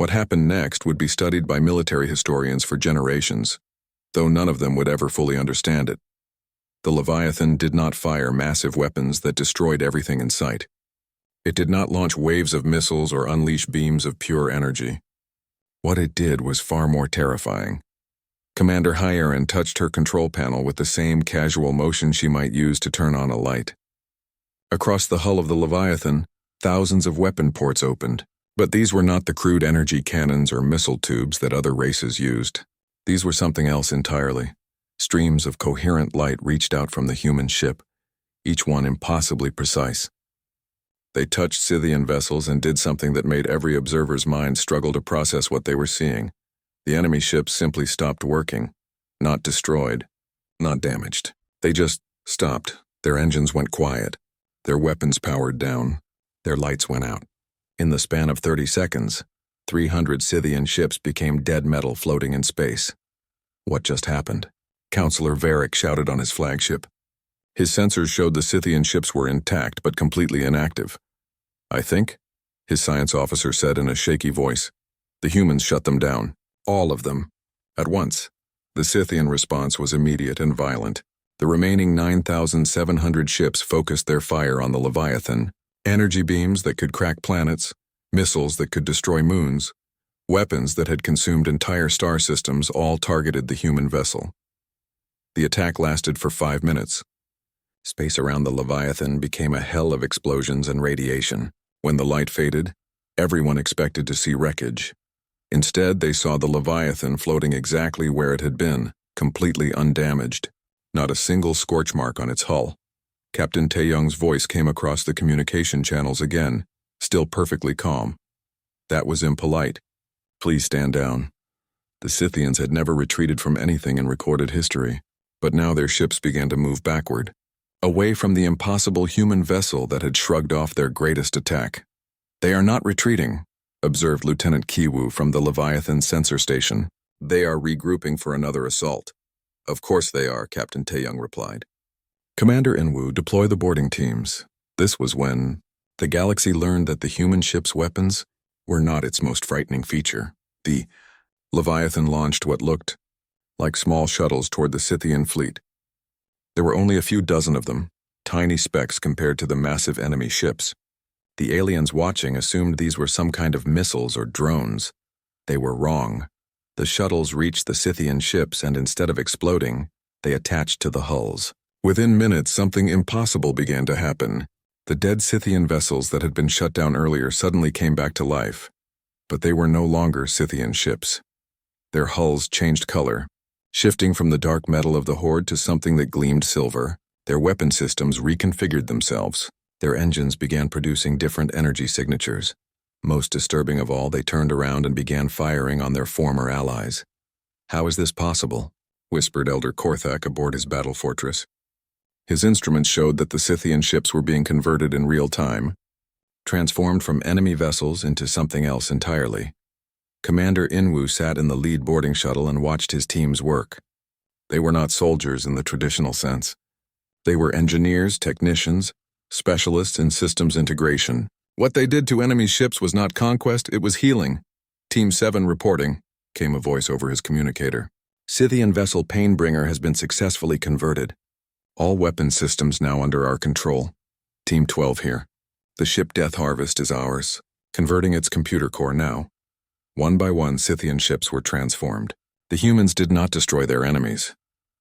What happened next would be studied by military historians for generations, though none of them would ever fully understand it. The Leviathan did not fire massive weapons that destroyed everything in sight. It did not launch waves of missiles or unleash beams of pure energy. What it did was far more terrifying. Commander Hyerin touched her control panel with the same casual motion she might use to turn on a light. Across the hull of the Leviathan, thousands of weapon ports opened, but these were not the crude energy cannons or missile tubes that other races used. These were something else entirely. Streams of coherent light reached out from the human ship, each one impossibly precise. They touched Scythian vessels and did something that made every observer's mind struggle to process what they were seeing. The enemy ships simply stopped working. Not destroyed, not damaged. They just stopped. Their engines went quiet. Their weapons powered down. Their lights went out. In the span of 30 seconds, 300 Scythian ships became dead metal floating in space. What just happened? Counselor Varric shouted on his flagship. His sensors showed the Scythian ships were intact but completely inactive. "I think," his science officer said in a shaky voice, "the humans shut them down. All of them. At once." The Scythian response was immediate and violent. The remaining 9,700 ships focused their fire on the Leviathan. Energy beams that could crack planets, missiles that could destroy moons, weapons that had consumed entire star systems all targeted the human vessel. The attack lasted for 5 minutes. Space around the Leviathan became a hell of explosions and radiation. When the light faded, everyone expected to see wreckage. Instead, they saw the Leviathan floating exactly where it had been, completely undamaged. Not a single scorch mark on its hull. Captain Taeyong's voice came across the communication channels again, still perfectly calm. "That was impolite. Please stand down." The Scythians had never retreated from anything in recorded history, but now their ships began to move backward, away from the impossible human vessel that had shrugged off their greatest attack. "They are not retreating," observed Lieutenant Kiwoo from the Leviathan sensor station. "They are regrouping for another assault." "Of course they are," Captain Taeyong replied. "Commander Inwoo, deploy the boarding teams." This was when the galaxy learned that the human ship's weapons were not its most frightening feature. The Leviathan launched what looked like small shuttles toward the Scythian fleet. There were only a few dozen of them, tiny specks compared to the massive enemy ships. The aliens watching assumed these were some kind of missiles or drones. They were wrong. The shuttles reached the Scythian ships and instead of exploding, they attached to the hulls. Within minutes, something impossible began to happen. The dead Scythian vessels that had been shut down earlier suddenly came back to life. But they were no longer Scythian ships. Their hulls changed color, shifting from the dark metal of the Horde to something that gleamed silver. Their weapon systems reconfigured themselves. Their engines began producing different energy signatures. Most disturbing of all, they turned around and began firing on their former allies. "How is this possible?" whispered Elder Korthak aboard his battle fortress. His instruments showed that the Scythian ships were being converted in real time, transformed from enemy vessels into something else entirely. Commander Inwoo sat in the lead boarding shuttle and watched his teams work. They were not soldiers in the traditional sense. They were engineers, technicians, specialists in systems integration. What they did to enemy ships was not conquest, it was healing. "Team 7 reporting," came a voice over his communicator. "Scythian vessel Painbringer has been successfully converted. All weapon systems now under our control. Team 12 here. The ship Death Harvest is ours, converting its computer core now." One by one, Scythian ships were transformed. The humans did not destroy their enemies.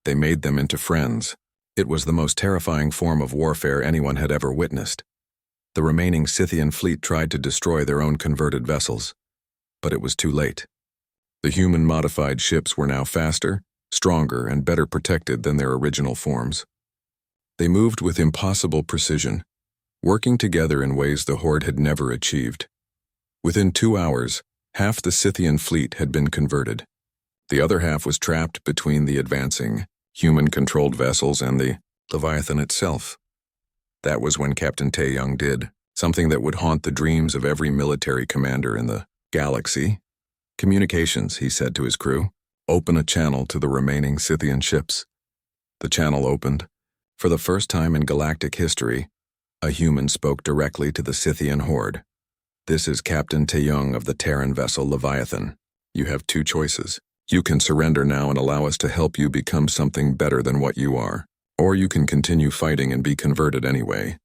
They made them into friends. It was the most terrifying form of warfare anyone had ever witnessed. The remaining Scythian fleet tried to destroy their own converted vessels, but it was too late. The human-modified ships were now faster, stronger, and better protected than their original forms. They moved with impossible precision, working together in ways the Horde had never achieved. Within 2 hours, half the Scythian fleet had been converted. The other half was trapped between the advancing, human-controlled vessels and the Leviathan itself. That was when Captain Taeyong did something that would haunt the dreams of every military commander in the galaxy. "Communications," he said to his crew. "Open a channel to the remaining Scythian ships." The channel opened. For the first time in galactic history, a human spoke directly to the Scythian Horde. This is Captain Taeyong of the Terran vessel Leviathan. You have two choices. You can surrender now and allow us to help you become something better than what you are. Or you can continue fighting and be converted anyway,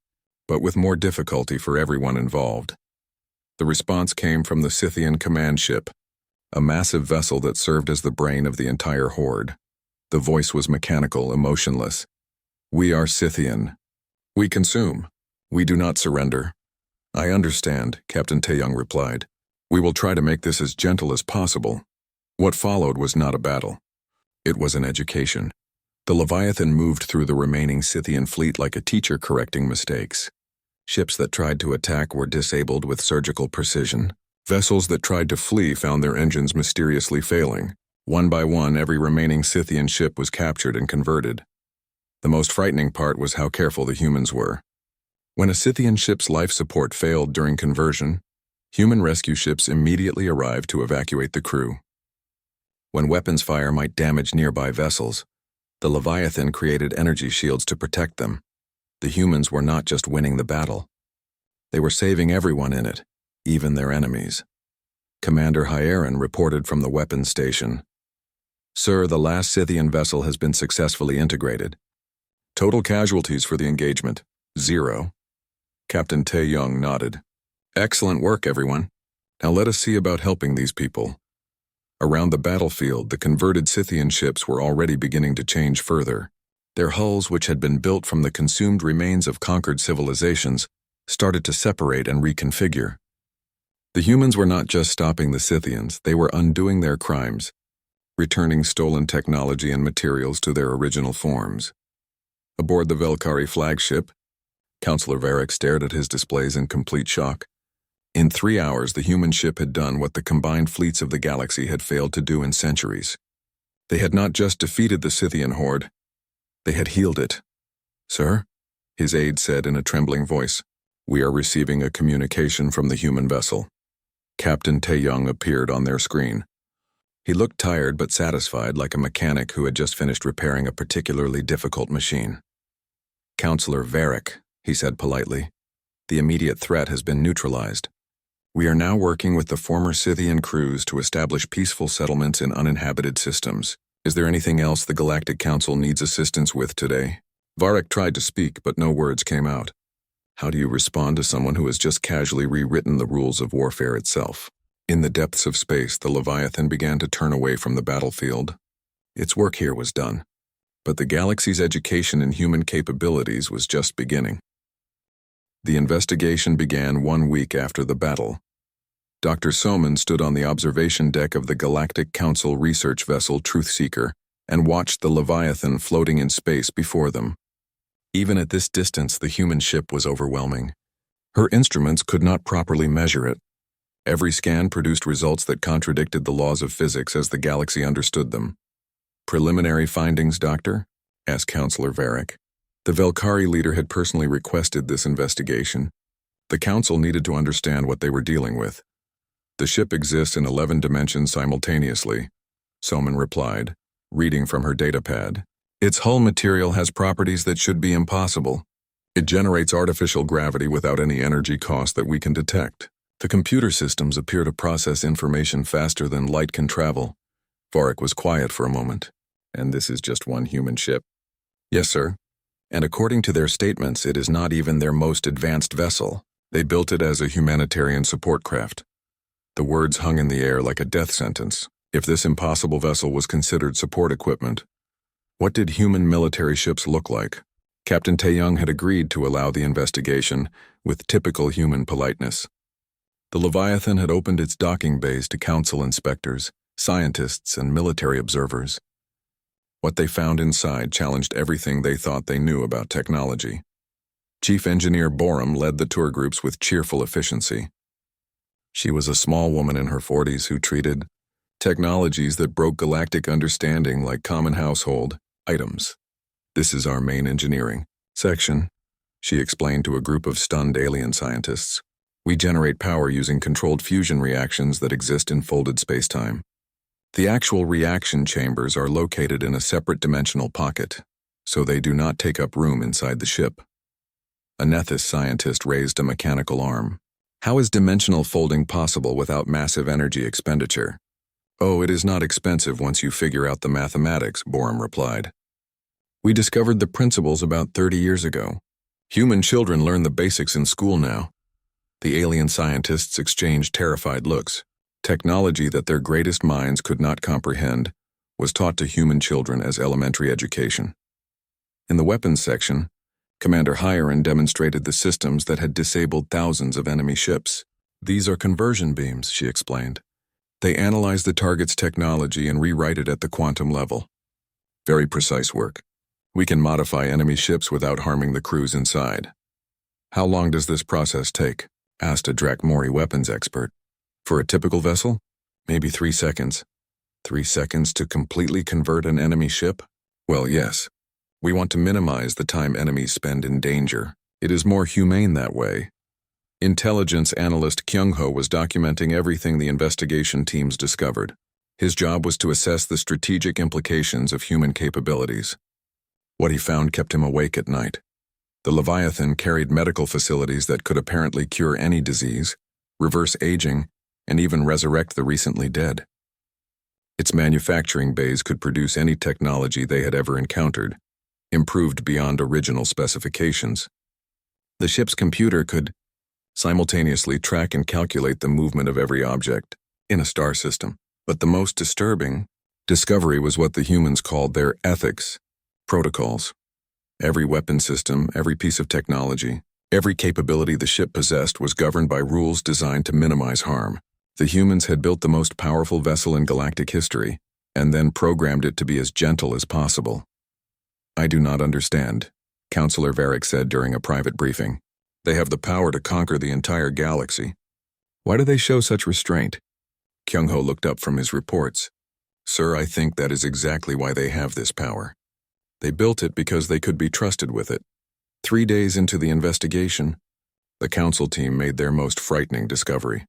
but with more difficulty for everyone involved. The response came from the Scythian command ship, a massive vessel that served as the brain of the entire horde. The voice was mechanical, emotionless. We are Scythian. We consume. We do not surrender. I understand, Captain Taeyong replied. We will try to make this as gentle as possible. What followed was not a battle. It was an education. The Leviathan moved through the remaining Scythian fleet like a teacher correcting mistakes. Ships that tried to attack were disabled with surgical precision. Vessels that tried to flee found their engines mysteriously failing. One by one, every remaining Scythian ship was captured and converted. The most frightening part was how careful the humans were. When a Scythian ship's life support failed during conversion, human rescue ships immediately arrived to evacuate the crew. When weapons fire might damage nearby vessels, the Leviathan created energy shields to protect them. The humans were not just winning the battle. They were saving everyone in it, even their enemies. Commander Hyeron reported from the weapons station. Sir, the last Scythian vessel has been successfully integrated. Total casualties for the engagement, 0. Captain Taeyong nodded. Excellent work, everyone. Now let us see about helping these people. Around the battlefield, the converted Scythian ships were already beginning to change further. Their hulls, which had been built from the consumed remains of conquered civilizations, started to separate and reconfigure. The humans were not just stopping the Scythians, they were undoing their crimes, returning stolen technology and materials to their original forms. Aboard the Velkari flagship, Counselor Varric stared at his displays in complete shock. In 3 hours, the human ship had done what the combined fleets of the galaxy had failed to do in centuries. They had not just defeated the Scythian horde, they had healed it. Sir, his aide said in a trembling voice, we are receiving a communication from the human vessel. Captain Taeyong appeared on their screen. He looked tired but satisfied, like a mechanic who had just finished repairing a particularly difficult machine. Counselor Varric, he said politely, the immediate threat has been neutralized. We are now working with the former Scythian crews to establish peaceful settlements in uninhabited systems. Is there anything else the Galactic Council needs assistance with today? Varric tried to speak, but no words came out. How do you respond to someone who has just casually rewritten the rules of warfare itself? In the depths of space, the Leviathan began to turn away from the battlefield. Its work here was done, but the galaxy's education in human capabilities was just beginning. The investigation began 1 week after the battle. Dr. Soman stood on the observation deck of the Galactic Council research vessel Truthseeker and watched the Leviathan floating in space before them. Even at this distance, the human ship was overwhelming. Her instruments could not properly measure it. Every scan produced results that contradicted the laws of physics as the galaxy understood them. Preliminary findings, Doctor? Asked Counselor Varric. The Velkari leader had personally requested this investigation. The Council needed to understand what they were dealing with. The ship exists in 11 dimensions simultaneously, Soman replied, reading from her datapad. Its hull material has properties that should be impossible. It generates artificial gravity without any energy cost that we can detect. The computer systems appear to process information faster than light can travel. Varric was quiet for a moment. And this is just one human ship? Yes, sir. And according to their statements, it is not even their most advanced vessel. They built it as a humanitarian support craft. The words hung in the air like a death sentence. If this impossible vessel was considered support equipment, what did human military ships look like? Captain Taeyong had agreed to allow the investigation with typical human politeness. The Leviathan had opened its docking bays to council inspectors, scientists, and military observers. What they found inside challenged everything they thought they knew about technology. Chief Engineer Borum led the tour groups with cheerful efficiency. She was a small woman in her 40s who treated technologies that broke galactic understanding like common household items. This is our main engineering section, she explained to a group of stunned alien scientists. We generate power using controlled fusion reactions that exist in folded spacetime. The actual reaction chambers are located in a separate dimensional pocket, so they do not take up room inside the ship. A Nethys scientist raised a mechanical arm. How is dimensional folding possible without massive energy expenditure? Oh, it is not expensive once you figure out the mathematics, Borum replied. We discovered the principles about 30 years ago. Human children learn the basics in school now. The alien scientists exchanged terrified looks. Technology that their greatest minds could not comprehend was taught to human children as elementary education. In the weapons section, Commander Hiren demonstrated the systems that had disabled thousands of enemy ships. These are conversion beams, she explained. They analyze the target's technology and rewrite it at the quantum level. Very precise work. We can modify enemy ships without harming the crews inside. How long does this process take? Asked a Drakmori weapons expert. For a typical vessel? Maybe 3 seconds. 3 seconds to completely convert an enemy ship? Well, yes. We want to minimize the time enemies spend in danger. It is more humane that way. Intelligence analyst Kyung-ho was documenting everything the investigation teams discovered. His job was to assess the strategic implications of human capabilities. What he found kept him awake at night. The Leviathan carried medical facilities that could apparently cure any disease, reverse aging, and even resurrect the recently dead. Its manufacturing bays could produce any technology they had ever encountered, improved beyond original specifications. The ship's computer could simultaneously track and calculate the movement of every object in a star system. But the most disturbing discovery was what the humans called their ethics, protocols. Every weapon system, every piece of technology, every capability the ship possessed was governed by rules designed to minimize harm. The humans had built the most powerful vessel in galactic history, and then programmed it to be as gentle as possible. I do not understand, Counselor Varric said during a private briefing. They have the power to conquer the entire galaxy. Why do they show such restraint? Kyung-ho looked up from his reports. Sir, I think that is exactly why they have this power. They built it because they could be trusted with it. 3 days into the investigation, the council team made their most frightening discovery.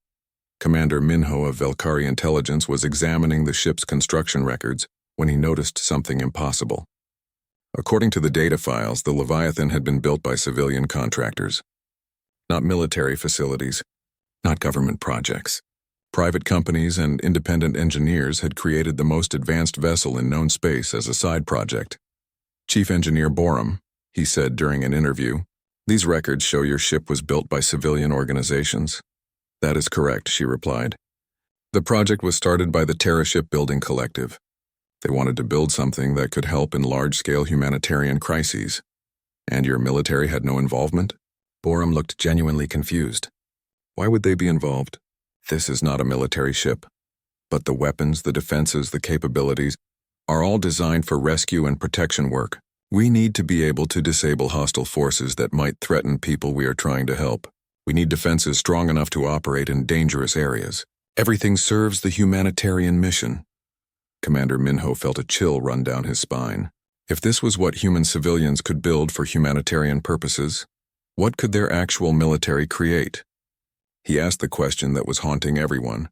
Commander Minho of Velkari Intelligence was examining the ship's construction records when he noticed something impossible. According to the data files, the Leviathan had been built by civilian contractors. Not military facilities, not government projects. Private companies and independent engineers had created the most advanced vessel in known space as a side project. Chief Engineer Borum, he said during an interview, these records show your ship was built by civilian organizations. That is correct, she replied. The project was started by the Terra Shipbuilding Collective. They wanted to build something that could help in large-scale humanitarian crises. And your military had no involvement? Borum looked genuinely confused. Why would they be involved? This is not a military ship. But the weapons, the defenses, the capabilities are all designed for rescue and protection work. We need to be able to disable hostile forces that might threaten people we are trying to help. We need defenses strong enough to operate in dangerous areas. Everything serves the humanitarian mission. Commander Minho felt a chill run down his spine. If this was what human civilians could build for humanitarian purposes, what could their actual military create? He asked the question that was haunting everyone.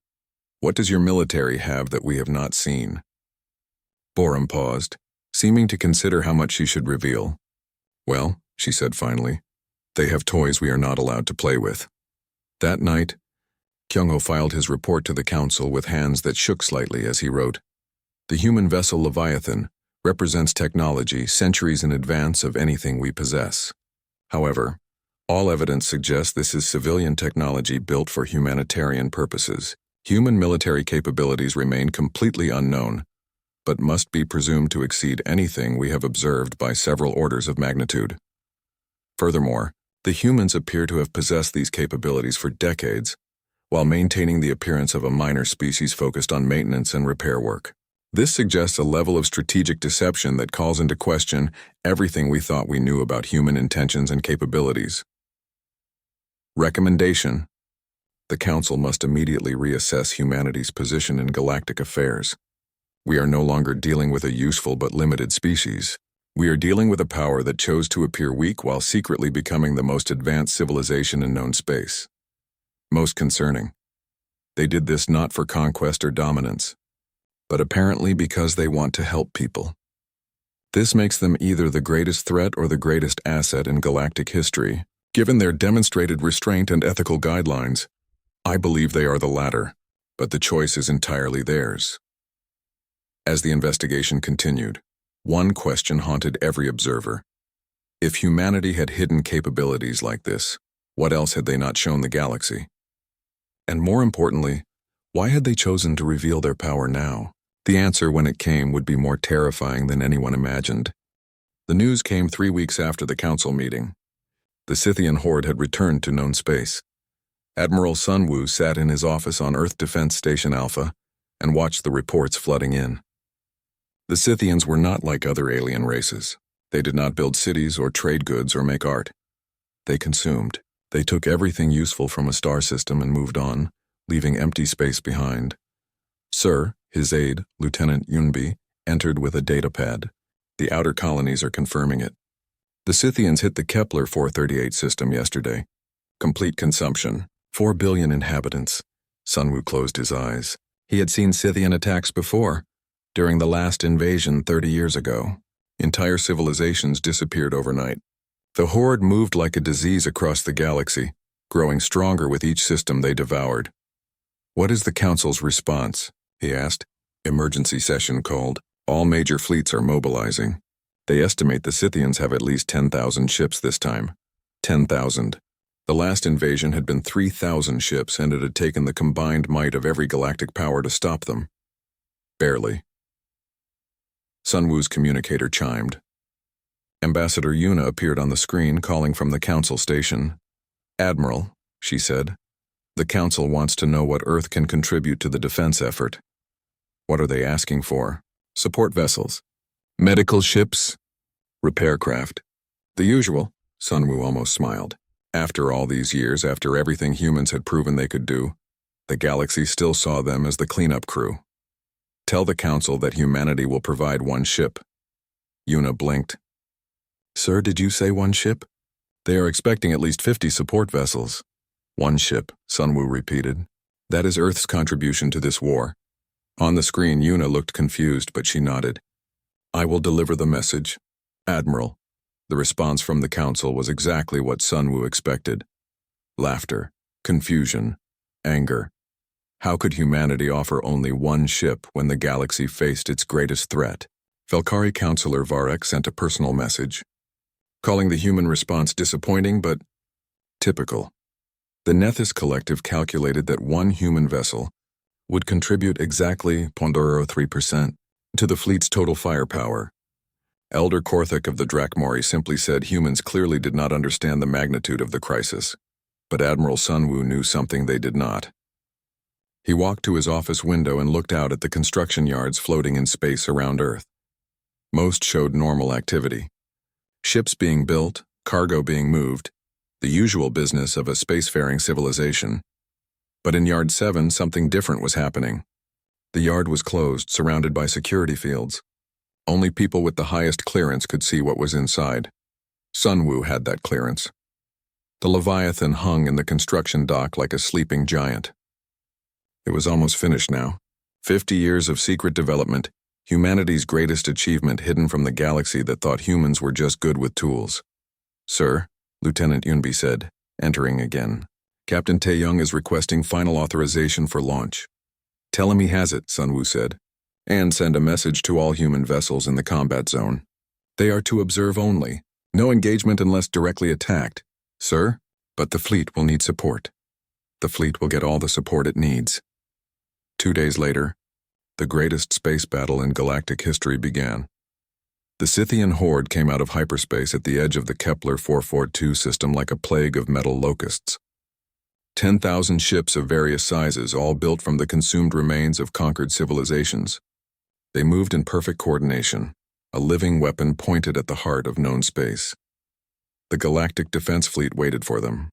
What does your military have that we have not seen? Borum paused, seeming to consider how much she should reveal. Well, she said finally, they have toys we are not allowed to play with. That night, Kyung-ho filed his report to the council with hands that shook slightly as he wrote, the human vessel Leviathan represents technology centuries in advance of anything we possess. However, all evidence suggests this is civilian technology built for humanitarian purposes. Human military capabilities remain completely unknown, but must be presumed to exceed anything we have observed by several orders of magnitude. Furthermore, the humans appear to have possessed these capabilities for decades, while maintaining the appearance of a minor species focused on maintenance and repair work. This suggests a level of strategic deception that calls into question everything we thought we knew about human intentions and capabilities. Recommendation: the Council must immediately reassess humanity's position in galactic affairs. We are no longer dealing with a useful but limited species. We are dealing with a power that chose to appear weak while secretly becoming the most advanced civilization in known space. Most concerning, they did this not for conquest or dominance, but apparently because they want to help people. This makes them either the greatest threat or the greatest asset in galactic history, Given their demonstrated restraint and ethical guidelines, I believe they are the latter, but the choice is entirely theirs. As the investigation continued, one question haunted every observer. If humanity had hidden capabilities like this, what else had they not shown the galaxy? And more importantly, why had they chosen to reveal their power now? The answer, when it came, would be more terrifying than anyone imagined. The news came 3 weeks after the council meeting. The Scythian horde had returned to known space. Admiral Sun Wu sat in his office on Earth Defense Station Alpha and watched the reports flooding in. The Scythians were not like other alien races. They did not build cities or trade goods or make art. They consumed. They took everything useful from a star system and moved on, leaving empty space behind. Sir, his aide, Lieutenant Yunbi, entered with a datapad. The outer colonies are confirming it. The Scythians hit the Kepler 438 system yesterday. Complete consumption. 4 billion inhabitants. Sun Wu closed his eyes. He had seen Scythian attacks before. During the last invasion 30 years ago, entire civilizations disappeared overnight. The horde moved like a disease across the galaxy, growing stronger with each system they devoured. "What is the Council's response?" he asked. "Emergency session called. All major fleets are mobilizing. They estimate the Scythians have at least 10,000 ships this time. 10,000. The last invasion had been 3,000 ships, and it had taken the combined might of every galactic power to stop them. Barely." Sun Wu's communicator chimed. Ambassador Yuna appeared on the screen, calling from the Council station. "Admiral," she said, "the Council wants to know what Earth can contribute to the defense effort." "What are they asking for?" "Support vessels. Medical ships. Repair craft. The usual." Sun Wu almost smiled. After all these years, after everything humans had proven they could do, the galaxy still saw them as the cleanup crew. "Tell the Council that humanity will provide one ship." Yuna blinked. "Sir, did you say one ship?" "They are expecting at least 50 support vessels." "One ship," Sun Wu repeated. "That is Earth's contribution to this war." On the screen, Yuna looked confused, but she nodded. "I will deliver the message, Admiral." The response from the Council was exactly what Sun Wu expected. Laughter, confusion, anger. How could humanity offer only one ship when the galaxy faced its greatest threat? Velkari Counselor Varek sent a personal message, calling the human response disappointing but typical. The Nethys Collective calculated that one human vessel would contribute exactly 0.03% to the fleet's total firepower. Elder Korthik of the Drakmori simply said humans clearly did not understand the magnitude of the crisis, but Admiral Sun Wu knew something they did not. He walked to his office window and looked out at the construction yards floating in space around Earth. Most showed normal activity. Ships being built, cargo being moved, the usual business of a spacefaring civilization. But in Yard 7, something different was happening. The yard was closed, surrounded by security fields. Only people with the highest clearance could see what was inside. Sun Wu had that clearance. The Leviathan hung in the construction dock like a sleeping giant. It was almost finished now. 50 years of secret development, humanity's greatest achievement hidden from the galaxy that thought humans were just good with tools. "Sir," Lieutenant Yunbi said, entering again, "Captain Taeyong is requesting final authorization for launch." "Tell him he has it," Sun Wu said, "and send a message to all human vessels in the combat zone. They are to observe only. No engagement unless directly attacked." "Sir, but the fleet will need support." "The fleet will get all the support it needs." 2 days later, the greatest space battle in galactic history began. The Scythian horde came out of hyperspace at the edge of the Kepler 442 system like a plague of metal locusts. 10,000 ships of various sizes, all built from the consumed remains of conquered civilizations. They moved in perfect coordination, a living weapon pointed at the heart of known space. The Galactic Defense Fleet waited for them.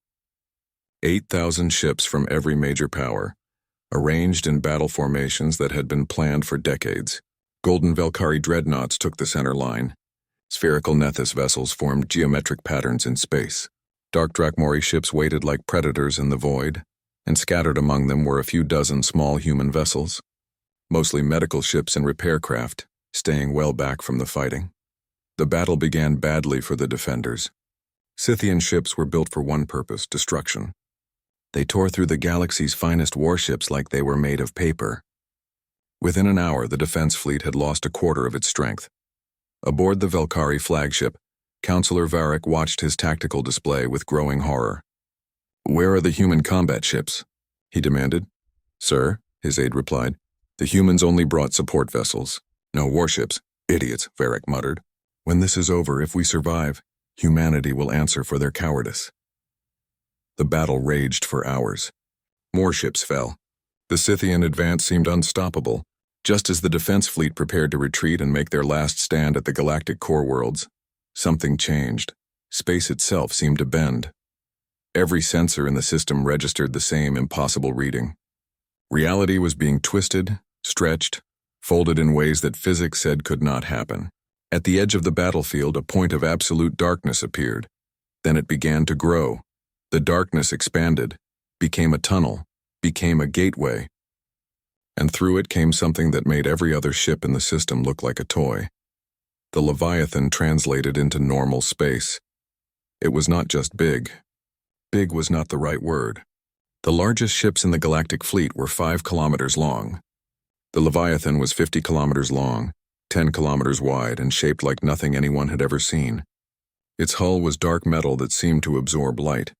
8,000 ships from every major power, arranged in battle formations that had been planned for decades. Golden Velkari dreadnoughts took the center line. Spherical Nethys vessels formed geometric patterns in space. Dark Drakmori ships waited like predators in the void, and scattered among them were a few dozen small human vessels, mostly medical ships and repair craft, staying well back from the fighting. The battle began badly for the defenders. Scythian ships were built for one purpose: destruction. They tore through the galaxy's finest warships like they were made of paper. Within an hour, the defense fleet had lost a quarter of its strength. Aboard the Velkari flagship, Counselor Varric watched his tactical display with growing horror. "Where are the human combat ships?" he demanded. "Sir," his aide replied, "the humans only brought support vessels. No warships." "Idiots," Varric muttered. "When this is over, if we survive, humanity will answer for their cowardice." The battle raged for hours. More ships fell. The Scythian advance seemed unstoppable. Just as the defense fleet prepared to retreat and make their last stand at the galactic core worlds, something changed. Space itself seemed to bend. Every sensor in the system registered the same impossible reading. Reality was being twisted, stretched, folded in ways that physics said could not happen. At the edge of the battlefield, a point of absolute darkness appeared. Then it began to grow. The darkness expanded, became a tunnel, became a gateway. And through it came something that made every other ship in the system look like a toy. The Leviathan translated into normal space. It was not just big. Big was not the right word. The largest ships in the galactic fleet were 5 kilometers long. The Leviathan was 50 kilometers long, 10 kilometers wide, and shaped like nothing anyone had ever seen. Its hull was dark metal that seemed to absorb light.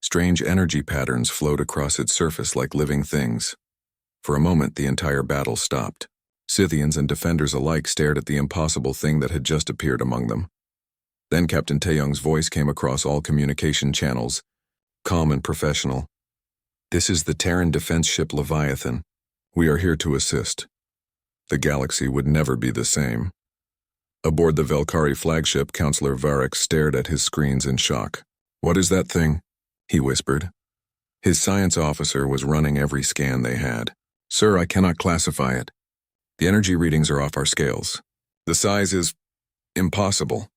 Strange energy patterns flowed across its surface like living things. For a moment, the entire battle stopped. Scythians and defenders alike stared at the impossible thing that had just appeared among them. Then Captain Taeyong's voice came across all communication channels, calm and professional. "This is the Terran defense ship Leviathan. We are here to assist." The galaxy would never be the same. Aboard the Velkari flagship, Counselor Varric stared at his screens in shock. "What is that thing?" he whispered. His science officer was running every scan they had. "Sir, I cannot classify it. The energy readings are off our scales. The size is impossible.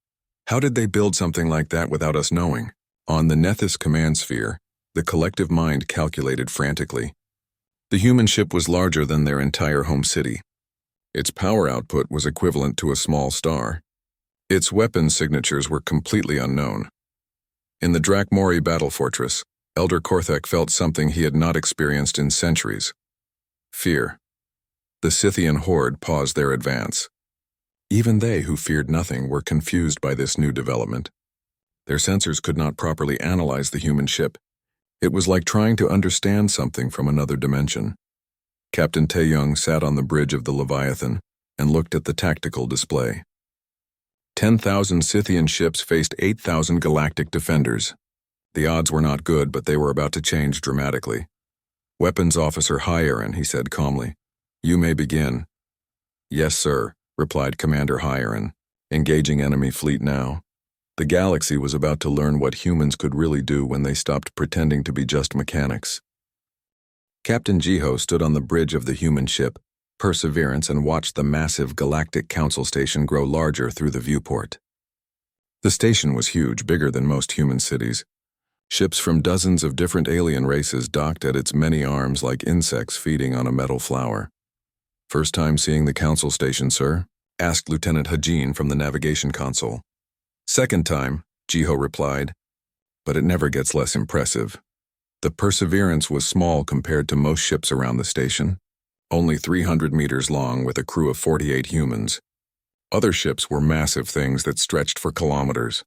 How did they build something like that without us knowing?" On the Nethys command sphere, the collective mind calculated frantically. The human ship was larger than their entire home city. Its power output was equivalent to a small star. Its weapons signatures were completely unknown. In the Drakmori battle fortress, Elder Korthek felt something he had not experienced in centuries: fear. The Scythian horde paused their advance. Even they, who feared nothing, were confused by this new development. Their sensors could not properly analyze the human ship. It was like trying to understand something from another dimension. Captain Taeyong sat on the bridge of the Leviathan and looked at the tactical display. 10,000 Scythian ships faced 8,000 galactic defenders. The odds were not good, but they were about to change dramatically. "Weapons Officer Hyerin," he said calmly. "You may begin." "Yes, sir," replied Commander Hyerin. "Engaging enemy fleet now." The galaxy was about to learn what humans could really do when they stopped pretending to be just mechanics. Captain Jiho stood on the bridge of the human ship, Perseverance, and watched the massive Galactic Council station grow larger through the viewport. The station was huge, bigger than most human cities. Ships from dozens of different alien races docked at its many arms like insects feeding on a metal flower. "First time seeing the Council station, sir?" asked Lieutenant Hajin from the navigation console. "Second time," Jiho replied, "but it never gets less impressive." The Perseverance was small compared to most ships around the station, only 300 meters long with a crew of 48 humans. Other ships were massive things that stretched for kilometers.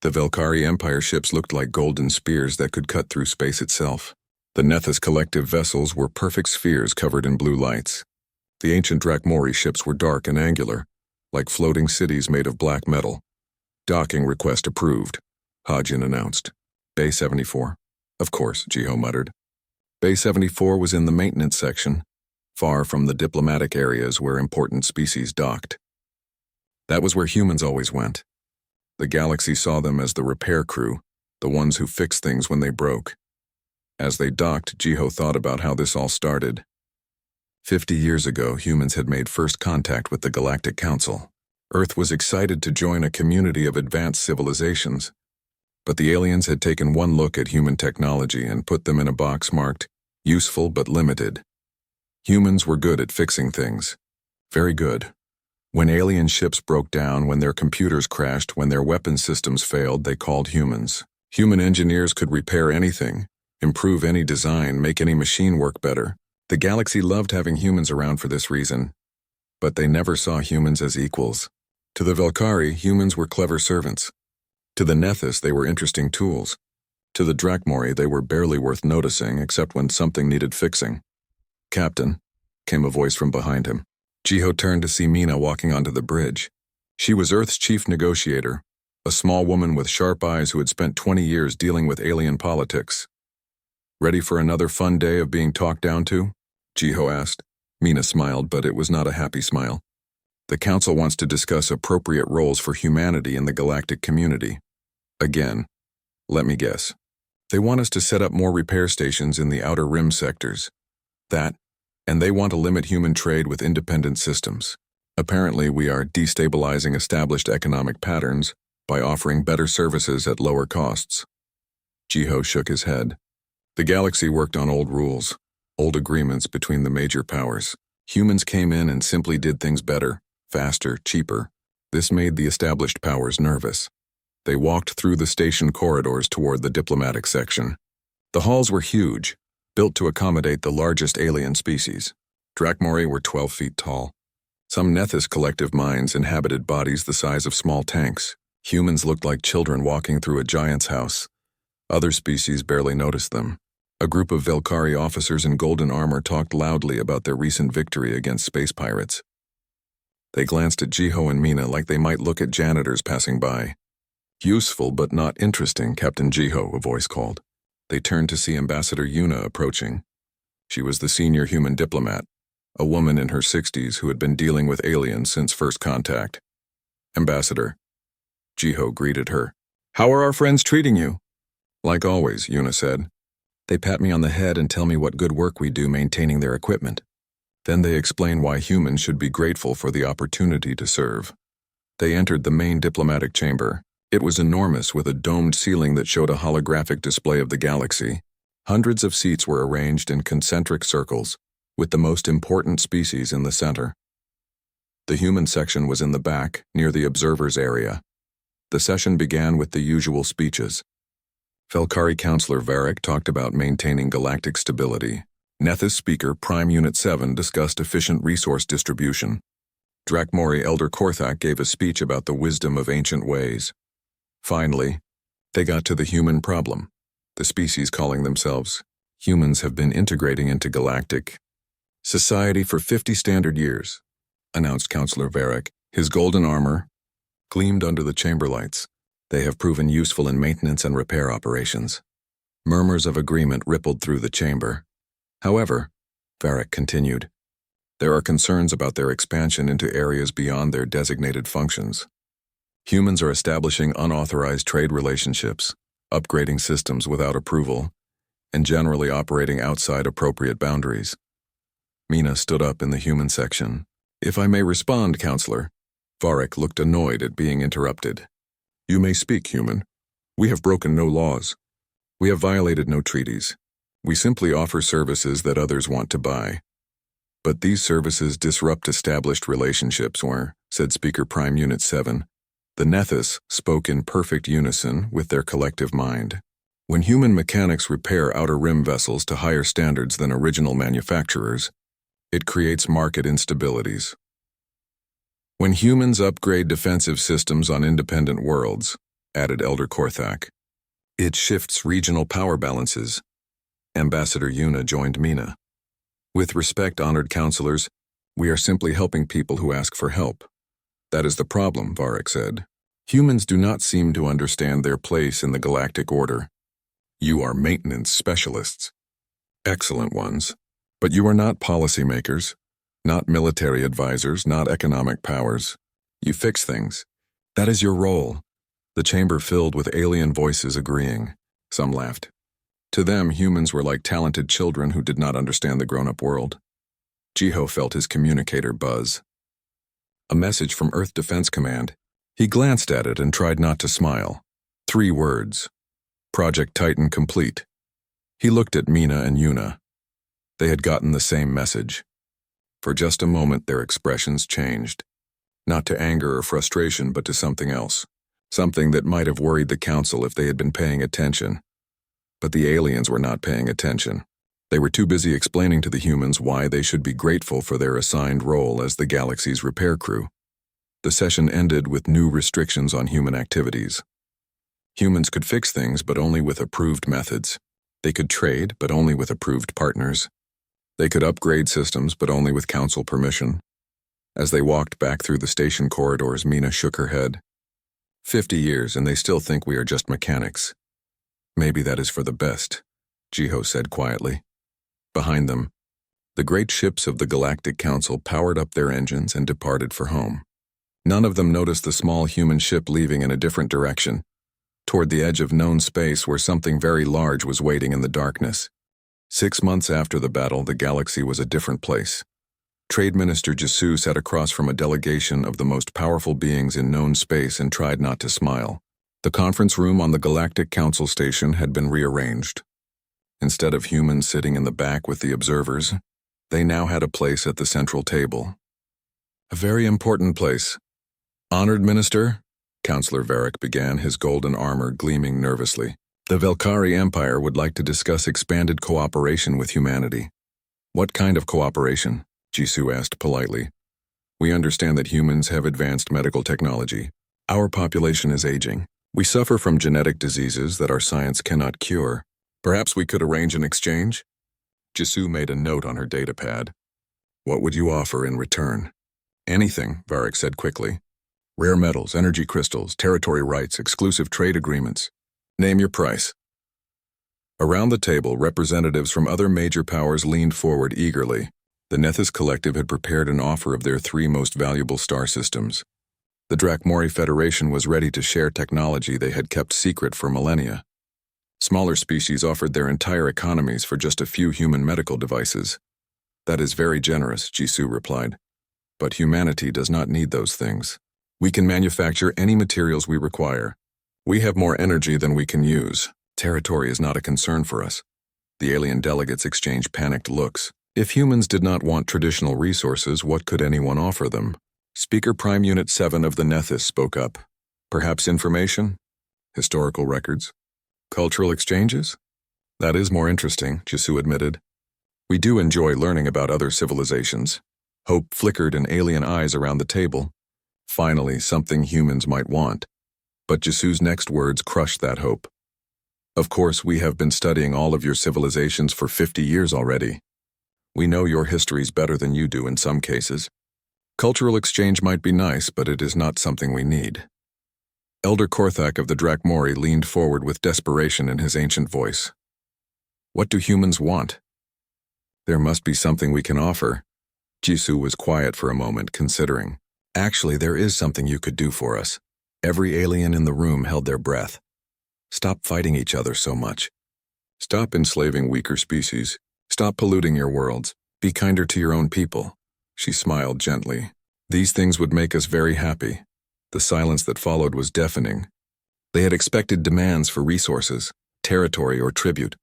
The Velkari Empire ships looked like golden spears that could cut through space itself. The Nethys collective vessels were perfect spheres covered in blue lights. The ancient Drakmori ships were dark and angular, like floating cities made of black metal. "Docking request approved," Hajin announced. "Bay 74. "Of course," Jiho muttered. Bay 74 was in the maintenance section, far from the diplomatic areas where important species docked. That was where humans always went. The galaxy saw them as the repair crew, the ones who fixed things when they broke. As they docked, Jiho thought about how this all started. 50 years ago, humans had made first contact with the Galactic Council. Earth was excited to join a community of advanced civilizations. But the aliens had taken one look at human technology and put them in a box marked, useful but limited. Humans were good at fixing things. Very good. When alien ships broke down, when their computers crashed, when their weapon systems failed, they called humans. Human engineers could repair anything, improve any design, make any machine work better. The galaxy loved having humans around for this reason, but they never saw humans as equals. To the Velkari, humans were clever servants. To the Nethys, they were interesting tools. To the Drakmori, they were barely worth noticing except when something needed fixing. "Captain," came a voice from behind him. Jiho turned to see Mina walking onto the bridge. She was Earth's chief negotiator, a small woman with sharp eyes who had spent 20 years dealing with alien politics. "Ready for another fun day of being talked down to?" Jiho asked. Mina smiled, but it was not a happy smile. "The Council wants to discuss appropriate roles for humanity in the galactic community. Again, let me guess. They want us to set up more repair stations in the outer rim sectors. That, and they want to limit human trade with independent systems. Apparently, we are destabilizing established economic patterns by offering better services at lower costs." Jiho shook his head. The galaxy worked on old rules, old agreements between the major powers. Humans came in and simply did things better, faster, cheaper. This made the established powers nervous. They walked through the station corridors toward the diplomatic section. The halls were huge, built to accommodate the largest alien species. Drakmori were 12 feet tall. Some Nethys collective minds inhabited bodies the size of small tanks. Humans looked like children walking through a giant's house. Other species barely noticed them. A group of Velkari officers in golden armor talked loudly about their recent victory against space pirates. They glanced at Jiho and Mina like they might look at janitors passing by. "Useful but not interesting, Captain Jiho," a voice called. They turned to see Ambassador Yuna approaching. She was the senior human diplomat, a woman in her 60s who had been dealing with aliens since first contact. "Ambassador," Jiho greeted her. "How are our friends treating you?" "Like always," Yuna said. "They pat me on the head and tell me what good work we do maintaining their equipment. Then they explain why humans should be grateful for the opportunity to serve." They entered the main diplomatic chamber. It was enormous, with a domed ceiling that showed a holographic display of the galaxy. Hundreds of seats were arranged in concentric circles, with the most important species in the center. The human section was in the back, near the observers area. The session began with the usual speeches. Velkari Counselor Varric talked about maintaining galactic stability. Nethys Speaker Prime Unit 7 discussed efficient resource distribution. Drakmori Elder Korthak gave a speech about the wisdom of ancient ways. Finally, they got to the human problem. The species calling themselves humans have been integrating into galactic society for 50 standard years, announced Counselor Varric. His golden armor gleamed under the chamber lights. They have proven useful in maintenance and repair operations. Murmurs of agreement rippled through the chamber. However, Varric continued, there are concerns about their expansion into areas beyond their designated functions. Humans are establishing unauthorized trade relationships, upgrading systems without approval, and generally operating outside appropriate boundaries. Mina stood up in the human section. "If I may respond, Counselor." Varric looked annoyed at being interrupted. "You may speak, human. We have broken no laws. We have violated no treaties. We simply offer services that others want to buy. But these services disrupt established relationships or," said Speaker Prime Unit 7. The Nethys spoke in perfect unison with their collective mind. "When human mechanics repair outer rim vessels to higher standards than original manufacturers, it creates market instabilities. When humans upgrade defensive systems on independent worlds," added Elder Korthak, "it shifts regional power balances." Ambassador Yuna joined Mina. "With respect, honored counselors, we are simply helping people who ask for help. That is the problem," Varric said. "Humans do not seem to understand their place in the galactic order. You are maintenance specialists. Excellent ones. But you are not policymakers, not military advisors, not economic powers. You fix things. That is your role." The chamber filled with alien voices agreeing. Some laughed. To them, humans were like talented children who did not understand the grown-up world. Jiho felt his communicator buzz. A message from Earth Defense Command. He glanced at it and tried not to smile. 3 words. Project Titan complete. He looked at Mina and Yuna. They had gotten the same message. For just a moment, their expressions changed. Not to anger or frustration, but to something else. Something that might have worried the council if they had been paying attention. But the aliens were not paying attention. They were too busy explaining to the humans why they should be grateful for their assigned role as the galaxy's repair crew. The session ended with new restrictions on human activities. Humans could fix things, but only with approved methods. They could trade, but only with approved partners. They could upgrade systems, but only with council permission. As they walked back through the station corridors, Mina shook her head. 50 years, and they still think we are just mechanics. Maybe that is for the best, Jiho said quietly. Behind them, the great ships of the Galactic Council powered up their engines and departed for home. None of them noticed the small human ship leaving in a different direction, toward the edge of known space where something very large was waiting in the darkness. 6 months after the battle, the galaxy was a different place. Trade Minister Jisu sat across from a delegation of the most powerful beings in known space and tried not to smile. The conference room on the Galactic Council station had been rearranged. Instead of humans sitting in the back with the observers, they now had a place at the central table. A very important place. Honored Minister, Councillor Varric began, his golden armor gleaming nervously. The Velkari Empire would like to discuss expanded cooperation with humanity. What kind of cooperation? Jisu asked politely. We understand that humans have advanced medical technology. Our population is aging. We suffer from genetic diseases that our science cannot cure. Perhaps we could arrange an exchange? Jisu made a note on her datapad. What would you offer in return? Anything, Varric said quickly. Rare metals, energy crystals, territory rights, exclusive trade agreements. Name your price. Around the table, representatives from other major powers leaned forward eagerly. The Nethys Collective had prepared an offer of their 3 most valuable star systems. The Drakmori Federation was ready to share technology they had kept secret for millennia. Smaller species offered their entire economies for just a few human medical devices. That is very generous, Jisu replied. But humanity does not need those things. We can manufacture any materials we require. We have more energy than we can use. Territory is not a concern for us. The alien delegates exchanged panicked looks. If humans did not want traditional resources, what could anyone offer them? Speaker Prime Unit 7 of the Nethys spoke up. Perhaps information? Historical records? Cultural exchanges? That is more interesting, Jisu admitted. We do enjoy learning about other civilizations. Hope flickered in alien eyes around the table. Finally, something humans might want. But Jisu's next words crushed that hope. Of course, we have been studying all of your civilizations for 50 years already. We know your histories better than you do in some cases. Cultural exchange might be nice, but it is not something we need. Elder Korthak of the Drakmori leaned forward with desperation in his ancient voice. What do humans want? There must be something we can offer. Jisu was quiet for a moment, considering. Actually, there is something you could do for us. Every alien in the room held their breath. Stop fighting each other so much. Stop enslaving weaker species. Stop polluting your worlds. Be kinder to your own people. She smiled gently. These things would make us very happy. The silence that followed was deafening. They had expected demands for resources, territory, or tribute.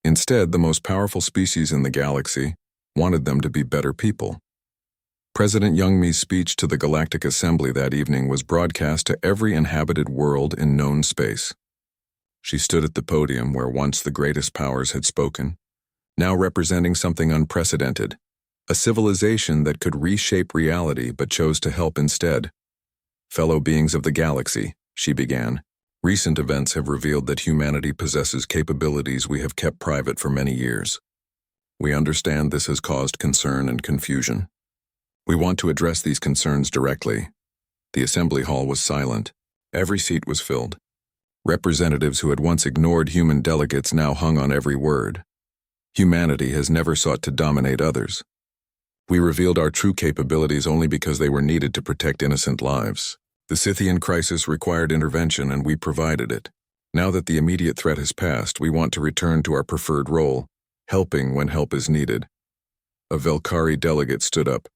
Instead, the most powerful species in the galaxy wanted them to be better people. President Youngmi's speech to the Galactic Assembly that evening was broadcast to every inhabited world in known space. She stood at the podium where once the greatest powers had spoken, now representing something unprecedented, a civilization that could reshape reality but chose to help instead. Fellow beings of the galaxy, she began, recent events have revealed that humanity possesses capabilities we have kept private for many years. We understand this has caused concern and confusion. We want to address these concerns directly. The assembly hall was silent. Every seat was filled. Representatives who had once ignored human delegates now hung on every word. Humanity has never sought to dominate others. We revealed our true capabilities only because they were needed to protect innocent lives. The Scythian crisis required intervention, and we provided it. Now that the immediate threat has passed, we want to return to our preferred role, helping when help is needed. A Velkari delegate stood up.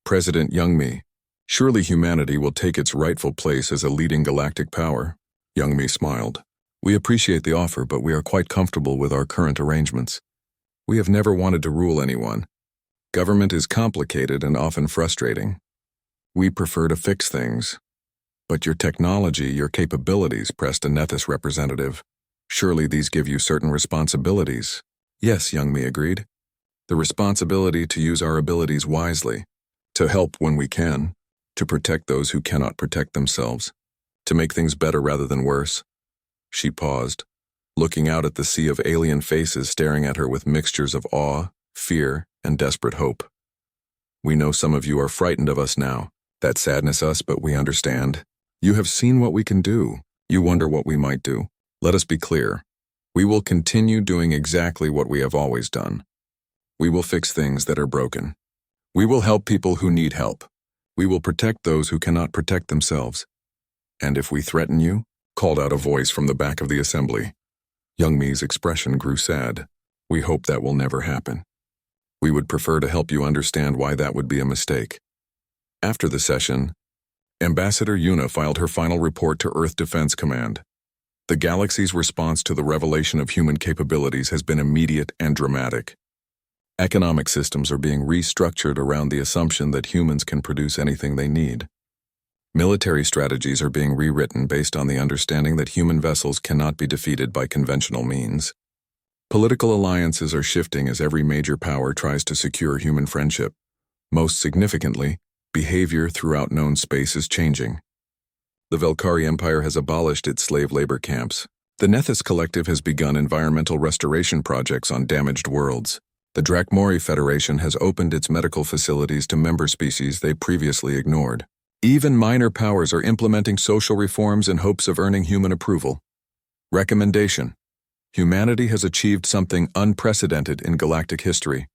President Youngmi, surely humanity will take its rightful place as a leading galactic power. Youngmi smiled. We appreciate the offer, but we are quite comfortable with our current arrangements. We have never wanted to rule anyone. Government is complicated and often frustrating. We prefer to fix things. But your technology, your capabilities, pressed a Nethys representative. Surely these give you certain responsibilities. Yes, Young Me agreed. The responsibility to use our abilities wisely, to help when we can, to protect those who cannot protect themselves, to make things better rather than worse. She paused, looking out at the sea of alien faces staring at her with mixtures of awe, fear, and desperate hope. We know some of you are frightened of us now. That saddens us, but we understand. You have seen what we can do. You wonder what we might do. Let us be clear. We will continue doing exactly what we have always done. We will fix things that are broken. We will help people who need help. We will protect those who cannot protect themselves. And if we threaten you, called out a voice from the back of the assembly. Young Me's expression grew sad. We hope that will never happen. We would prefer to help you understand why that would be a mistake. After the session, Ambassador Yuna filed her final report to Earth Defense Command. The galaxy's response to the revelation of human capabilities has been immediate and dramatic. Economic systems are being restructured around the assumption that humans can produce anything they need. Military strategies are being rewritten based on the understanding that human vessels cannot be defeated by conventional means. Political alliances are shifting as every major power tries to secure human friendship. Most significantly, behavior throughout known space is changing. The Velkari Empire has abolished its slave labor camps. The Nethys Collective has begun environmental restoration projects on damaged worlds. The Drakmori Federation has opened its medical facilities to member species they previously ignored. Even minor powers are implementing social reforms in hopes of earning human approval. Recommendation: humanity has achieved something unprecedented in galactic history.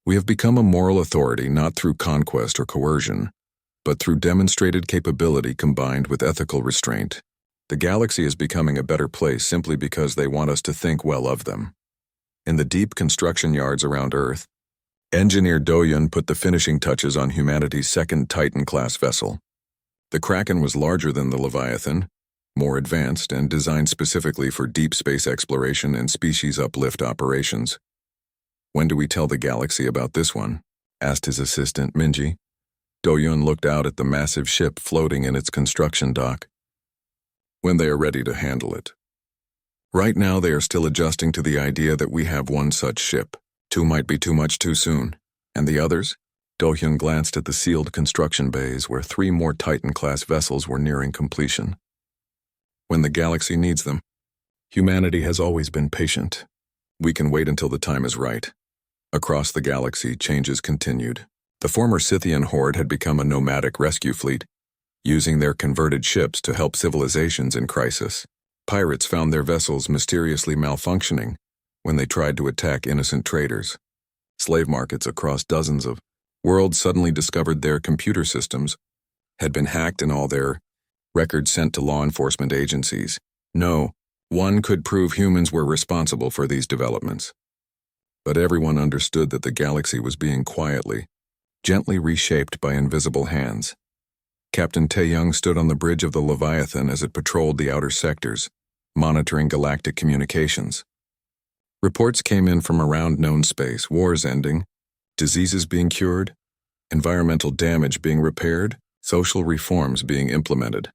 We have become a moral authority not through conquest or coercion, but through demonstrated capability combined with ethical restraint. The galaxy is becoming a better place simply because they want us to think well of them. In the deep construction yards around Earth, Engineer Doyun put the finishing touches on humanity's second Titan-class vessel. The Kraken was larger than the Leviathan, more advanced and designed specifically for deep space exploration and species uplift operations. "When do we tell the galaxy about this one?" asked his assistant Minji. Doyun looked out at the massive ship floating in its construction dock. "When they are ready to handle it. Right now they are still adjusting to the idea that we have one such ship. Two might be too much too soon. And the others?" Dohyun glanced at the sealed construction bays where 3 more Titan-class vessels were nearing completion. "When the galaxy needs them. Humanity has always been patient. We can wait until the time is right." Across the galaxy, changes continued. The former Scythian horde had become a nomadic rescue fleet, using their converted ships to help civilizations in crisis. Pirates found their vessels mysteriously malfunctioning when they tried to attack innocent traders. Slave markets across dozens of worlds suddenly discovered their computer systems had been hacked and all their records sent to law enforcement agencies. No one could prove humans were responsible for these developments. But everyone understood that the galaxy was being quietly, gently reshaped by invisible hands. Captain Taeyong stood on the bridge of the Leviathan as it patrolled the outer sectors, monitoring galactic communications. Reports came in from around known space: wars ending, diseases being cured, environmental damage being repaired, social reforms being implemented.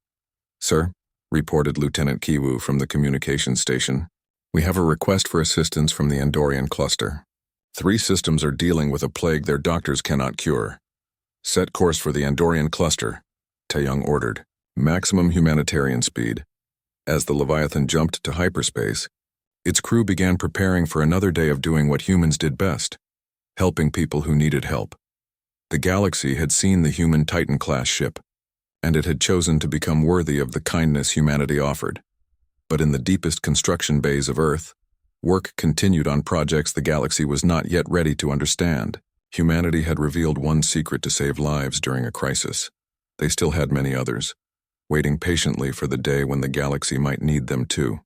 "Sir," reported Lieutenant Kiwu from the communications station, "we have a request for assistance from the Andorian cluster. 3 systems are dealing with a plague their doctors cannot cure. Set course for the Andorian cluster," Taeyong ordered. Maximum humanitarian speed. As the Leviathan jumped to hyperspace, its crew began preparing for another day of doing what humans did best: helping people who needed help. The galaxy had seen the human Titan-class ship, and it had chosen to become worthy of the kindness humanity offered. But in the deepest construction bays of Earth, work continued on projects the galaxy was not yet ready to understand. Humanity had revealed one secret to save lives during a crisis. They still had many others, waiting patiently for the day when the galaxy might need them too.